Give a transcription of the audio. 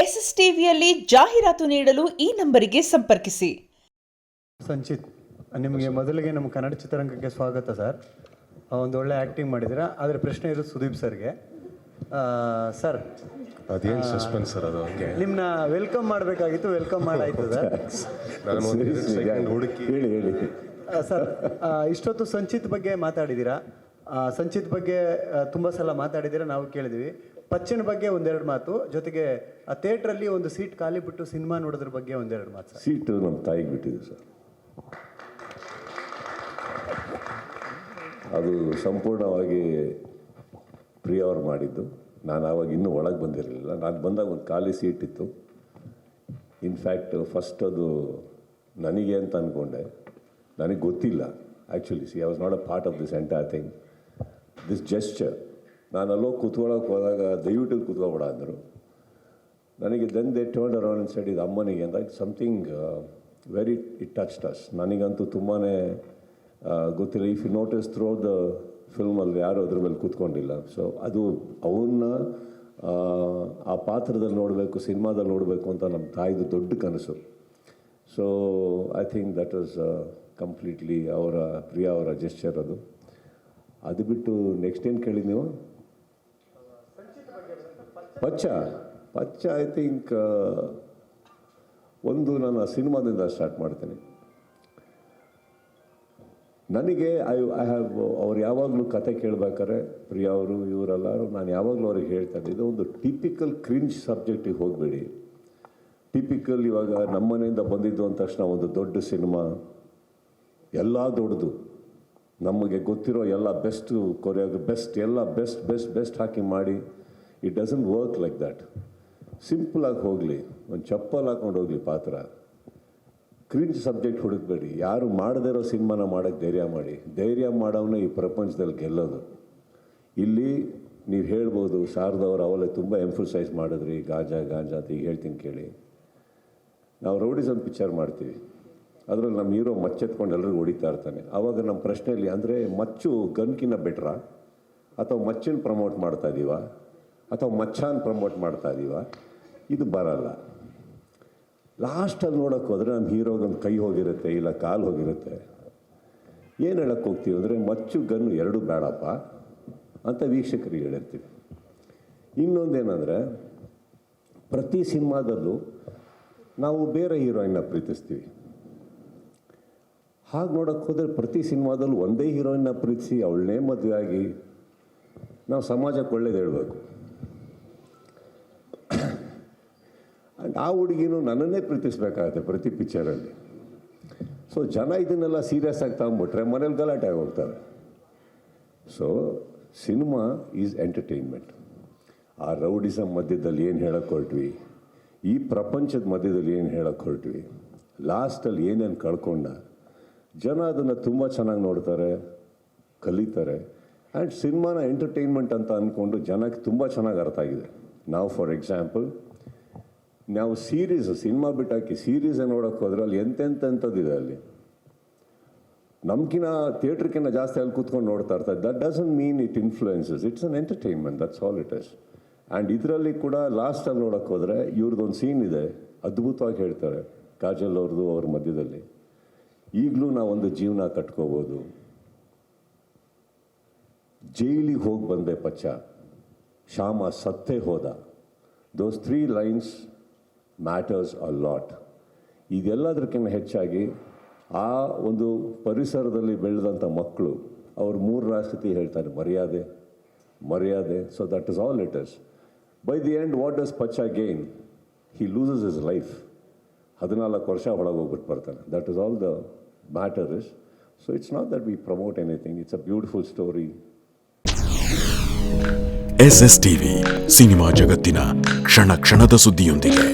S S ಟಿವಿಯಲ್ಲಿ ಜಾಹೀರಾತು ನೀಡಲು ಈ ನಂಬರಿಗೆ ಸಂಪರ್ಕಿಸಿ. ಸಂಚಿತ್, ನಿಮಗೆ ಮೊದಲಿಗೆ ನಮ್ಮ ಕನ್ನಡ ಚಿತ್ರರಂಗಕ್ಕೆ ಸ್ವಾಗತ ಸರ್. ಒಂದು ಒಳ್ಳೆ ಆ್ಯಕ್ಟಿಂಗ್ ಮಾಡಿದ್ದೀರಾ. ಆದರೆ ಪ್ರಶ್ನೆ ಇರೋದು ಸುದೀಪ್ ಸರ್ಗೆ. ಸರ್, ಅದೇನು ಸಸ್ಪೆನ್ಸ್ ಸರ್ ಅದು? ಹಂಗೆ ನಿಮ್ಮನ್ನ ವೆಲ್ಕಮ್ ಮಾಡಬೇಕಾಗಿತ್ತು, ವೆಲ್ಕಮ್ ಮಾಡಾಯ್ತು ಸರ್. ನಾನು ಒಂದು ಸೆಕೆಂಡ್ ಹುಡುಕಿ ಹೇಳಿ ಸರ್. ಇಷ್ಟೊತ್ತು ಸಂಚಿತ್ ಬಗ್ಗೆ ಮಾತಾಡಿದ್ದೀರಾ. ಸಂಚಿತ್ ಬಗ್ಗೆ ತುಂಬ ಸಲ ಮಾತಾಡಿದ್ದೀರಾ, ನಾವು ಕೇಳಿದ್ದೀವಿ. ಪಚ್ಚನ ಬಗ್ಗೆ ಒಂದೆರಡು ಮಾತು, ಜೊತೆಗೆ ಆ ಥಿಯೇಟ್ರಲ್ಲಿ ಒಂದು ಸೀಟ್ ಖಾಲಿ ಬಿಟ್ಟು ಸಿನಿಮಾ ನೋಡೋದ್ರ ಬಗ್ಗೆ ಒಂದೆರಡು ಮಾತು ಸರ್. ಸೀಟು ನಮ್ಮ ತಾಯಿಗೆ ಬಿಟ್ಟಿದೆ ಸರ್. ಅದು ಸಂಪೂರ್ಣವಾಗಿ ಪ್ರಿಯ ಅವ್ರು ಮಾಡಿದ್ದು. ನಾನು ಆವಾಗ ಇನ್ನೂ ಒಳಗೆ ಬಂದಿರಲಿಲ್ಲ. ನಾನು ಬಂದಾಗ ಒಂದು ಖಾಲಿ ಸೀಟ್ ಇತ್ತು. ಇನ್ಫ್ಯಾಕ್ಟ್ ಫಸ್ಟ್ ಅದು ನನಗೆ ಅಂತ ಅಂದ್ಕೊಂಡೆ. ನನಗೆ ಗೊತ್ತಿಲ್ಲ actually. I was not a part of this entire thing, this gesture. ನಾನು ಅಲ್ಲೋ ಕೂತ್ಕೊಳ್ಳೋಕೆ ಹೋದಾಗ ದಯವಿಟ್ಟು ಕೂತ್ಕೊಬೇಡ ಅಂದರು ನನಗೆ. Then they turn around and said ಇದು ಅಮ್ಮನಿಗೆ ಅಂತ. Something very it touched us. ನನಗಂತೂ ತುಂಬಾ ಗೊತ್ತಿಲ್ಲ. If you notice through the ಫಿಲ್ಮಲ್ಲಿ ಯಾರು ಅದ್ರ ಮೇಲೆ ಕೂತ್ಕೊಂಡಿಲ್ಲ. ಸೊ ಅದು ಅವನ್ನ ಆ ಪಾತ್ರದಲ್ಲಿ ನೋಡಬೇಕು, ಸಿನಿಮಾದಲ್ಲಿ ನೋಡಬೇಕು ಅಂತ ನಮ್ಮ ತಾಯಿದು ದೊಡ್ಡ ಕನಸು. So I think that was completely Priya ಅವರ ಜೆಸ್ಚರ್ ಅದು. ಅದು ಬಿಟ್ಟು ನೆಕ್ಸ್ಟ್ ಏನು ಕೇಳಿದ್ದು ನೀವು? ಪಚ್ಚ ಐ ಥಿಂಕ್ ಒಂದು ನಾನು ಸಿನಿಮಾದಿಂದ ಸ್ಟಾರ್ಟ್ ಮಾಡ್ತೇನೆ. ನನಗೆ ಐ ಹ್ಯಾವ್ ಅವ್ರು ಯಾವಾಗಲೂ ಕತೆ ಕೇಳಬೇಕಾದ್ರೆ ಪ್ರಿಯಾ ಅವರು ಇವರೆಲ್ಲರೂ ನಾನು ಯಾವಾಗಲೂ ಅವ್ರಿಗೆ ಹೇಳ್ತಾ ಇದ್ದೆ, ಇದು ಒಂದು ಟಿಪಿಕಲ್ ಕ್ರಿಂಜ್ ಸಬ್ಜೆಕ್ಟಿಗೆ ಹೋಗಬೇಡಿ. ಟಿಪಿಕಲ್ ಇವಾಗ ನಮ್ಮನೆಯಿಂದ ಬಂದಿದ್ದು ಅಂದ ತಕ್ಷಣ ಒಂದು ದೊಡ್ಡ ಸಿನಿಮಾ, ಎಲ್ಲ ದೊಡ್ಡದು, ನಮಗೆ ಗೊತ್ತಿರೋ ಎಲ್ಲ ಬೆಸ್ಟ್ ಬೆಸ್ಟ್ ಎಲ್ಲ ಬೆಸ್ಟ್ ಹಾಕಿ ಮಾಡಿ. It doesn't work like that. ಸಿಂಪಲಾಗಿ ಹೋಗಲಿ, ಒಂದು ಚಪ್ಪಲ್ ಹಾಕೊಂಡು ಹೋಗಲಿ ಪಾತ್ರ. ಕ್ರಿಂಜ್ ಸಬ್ಜೆಕ್ಟ್ ಹುಡುಕಬೇಡಿ. ಯಾರು ಮಾಡದೇ ಇರೋ ಸಿನಿಮಾನ ಮಾಡೋಕ್ಕೆ ಧೈರ್ಯ ಮಾಡಿ. ಧೈರ್ಯ ಮಾಡೋವನ್ನ ಈ ಪ್ರಪಂಚದಲ್ಲಿ ಗೆಲ್ಲೋದು. ಇಲ್ಲಿ ನೀವು ಹೇಳ್ಬೋದು, ಶಾರದವ್ರು ಅವಲೇ ತುಂಬ ಎಂಫಸೈಸ್ ಮಾಡಿದ್ರಿ ಗಾಂಜಾ ಅಂತ. ಈಗ ಹೇಳ್ತೀನಿ ಕೇಳಿ. ನಾವು ರೌಡಿಸಮ್ ಪಿಕ್ಚರ್ ಮಾಡ್ತೀವಿ, ಅದರಲ್ಲಿ ನಮ್ಮ ಹೀರೋ ಮಚ್ಚೆತ್ಕೊಂಡು ಎಲ್ಲರಿಗೂ ಹೊಡಿತಾ ಇರ್ತಾನೆ. ಆವಾಗ ನಮ್ಮ ಪ್ರಶ್ನೆಯಲ್ಲಿ ಅಂದರೆ ಮಚ್ಚು ಗನ್ಕಿನ್ನ ಬೆಟ್ರಾ, ಅಥವಾ ಮಚ್ಚನ್ನು ಪ್ರಮೋಟ್ ಮಾಡ್ತಾ ಇದ್ದೀವ, ಅಥವಾ ಮಚ್ಚಾನ ಪ್ರಮೋಟ್ ಮಾಡ್ತಾ ಇದ್ದೀವ? ಇದು ಬರಲ್ಲ. ಲಾಸ್ಟಲ್ಲಿ ನೋಡೋಕ್ಕೆ ಹೋದರೆ ನಮ್ಮ ಹೀರೋಗೊಂದು ಕೈ ಹೋಗಿರುತ್ತೆ, ಇಲ್ಲ ಕಾಲು ಹೋಗಿರುತ್ತೆ. ಏನು ಹೇಳಕ್ಕೆ ಹೋಗ್ತೀವಿ ಅಂದರೆ ಮಚ್ಚು ಗನ್ನು ಎರಡೂ ಬೇಡಪ್ಪ ಅಂತ ವೀಕ್ಷಕರಿಗೆ ಹೇಳಿರ್ತೀವಿ. ಇನ್ನೊಂದೇನೆಂದರೆ, ಪ್ರತಿ ಸಿನಿಮಾದಲ್ಲೂ ನಾವು ಬೇರೆ ಹೀರೋಯಿನ್ನ ಪ್ರೀತಿಸ್ತೀವಿ. ಹಾಗೆ ನೋಡೋಕ್ಕೆ ಹೋದರೆ ಪ್ರತಿ ಸಿನಿಮಾದಲ್ಲೂ ಒಂದೇ ಹೀರೋಯಿನ್ನ ಪ್ರೀತಿಸಿ ಅವಳನ್ನೇ ಮದುವೆ ಆಗಿ ನಾವು ಸಮಾಜಕ್ಕೆ ಒಳ್ಳೇದು ಹೇಳಬೇಕು. ಆ್ಯಂಡ್ ಆ ಹುಡುಗಿನೂ ನನ್ನನ್ನೇ ಪ್ರೀತಿಸ್ಬೇಕಾಗತ್ತೆ ಪ್ರತಿ ಪಿಕ್ಚರಲ್ಲಿ. ಸೊ ಜನ ಇದನ್ನೆಲ್ಲ ಸೀರಿಯಸ್ ಆಗಿ ತಗೊಂಬಿಟ್ರೆ ಮನೇಲಿ ಗಲಾಟೆ ಆಗಿ ಹೋಗ್ತಾರೆ. So cinema is entertainment. ಆ ರೌಡಿಸಮ್ ಮಧ್ಯದಲ್ಲಿ ಏನು ಹೇಳಕ್ಕೆ ಹೊರಟ್ವಿ, ಈ ಪ್ರಪಂಚದ ಮಧ್ಯದಲ್ಲಿ ಏನು ಹೇಳಕ್ಕೆ ಹೊರಟ್ವಿ, ಲಾಸ್ಟಲ್ಲಿ ಏನೇನು ಕಳ್ಕೊಂಡ, ಜನ ಅದನ್ನು ತುಂಬ ಚೆನ್ನಾಗಿ ನೋಡ್ತಾರೆ, ಕಲಿತಾರೆ. ಆ್ಯಂಡ್ ಸಿನಿಮಾನ ಎಂಟರ್ಟೈನ್ಮೆಂಟ್ ಅಂತ ಅಂದ್ಕೊಂಡು ಜನಕ್ಕೆ ತುಂಬ ಚೆನ್ನಾಗಿ ಅರ್ಥ ಆಗಿದೆ. ನಾವು ಫಾರ್ ಎಕ್ಸಾಂಪಲ್ ನಾವು ಸಿನಿಮಾ ಬಿಟ್ಟಾಕಿ ಸೀರೀಸೇ ನೋಡೋಕ್ಕೆ ಹೋದ್ರೆ ಅಲ್ಲಿ ಎಂತೆಂಥದ್ದಿದೆ. ಅಲ್ಲಿ ನಮ್ಗಿನ್ನ ಥಿಯೇಟ್ರ್ಗಿನ್ನ ಜಾಸ್ತಿ ಅಲ್ಲಿ ಕೂತ್ಕೊಂಡು ನೋಡ್ತಾ ಇರ್ತಾರೆ. That doesn't mean it influences. It's an entertainment, that's all it is. And ಇದರಲ್ಲಿ ಕೂಡ ಲಾಸ್ಟಲ್ಲಿ ನೋಡೋಕ್ಕೆ ಹೋದರೆ ಇವ್ರದ್ದೊಂದು ಸೀನ್ ಇದೆ, ಅದ್ಭುತವಾಗಿ ಹೇಳ್ತಾರೆ ಕಾಜಲ್ ಅವ್ರದ್ದು ಅವ್ರ ಮಧ್ಯದಲ್ಲಿ. ಈಗಲೂ ನಾವೊಂದು ಜೀವನ ಕಟ್ಕೋಬೋದು. ಜೈಲಿಗೆ ಹೋಗಿ ಬಂದೆ ಪಚ್ಚ, ಶ್ಯಾಮ ಸತ್ತೇ ಹೋದ. ದೋಸ್ 3 ಲೈನ್ಸ್ ಮ್ಯಾಟರ್ಸ್ ಅ ಲಾಟ್. ಇದೆಲ್ಲದಕ್ಕಿಂತ ಹೆಚ್ಚಾಗಿ ಆ ಒಂದು ಪರಿಸರದಲ್ಲಿ ಬೆಳೆದಂಥ ಮಕ್ಕಳು ಅವರು 3 ರಾಷ್ಟ್ರತಿ ಹೇಳ್ತಾರೆ, ಮರ್ಯಾದೆ. So that is all it is. By the end what does Pachcha gain? He loses his life. 14 ವರ್ಷ ಒಳಗೆ ಹೋಗ್ಬಿಟ್ಟು ಬರ್ತಾನೆ. That is all the matter is. So it's not that we promote anything. It's a beautiful story. SS TV, cinema ಜಗತ್ತಿನ ಕ್ಷಣ ಕ್ಷಣದ ಸುದ್ದಿಯೊಂದಿಗೆ.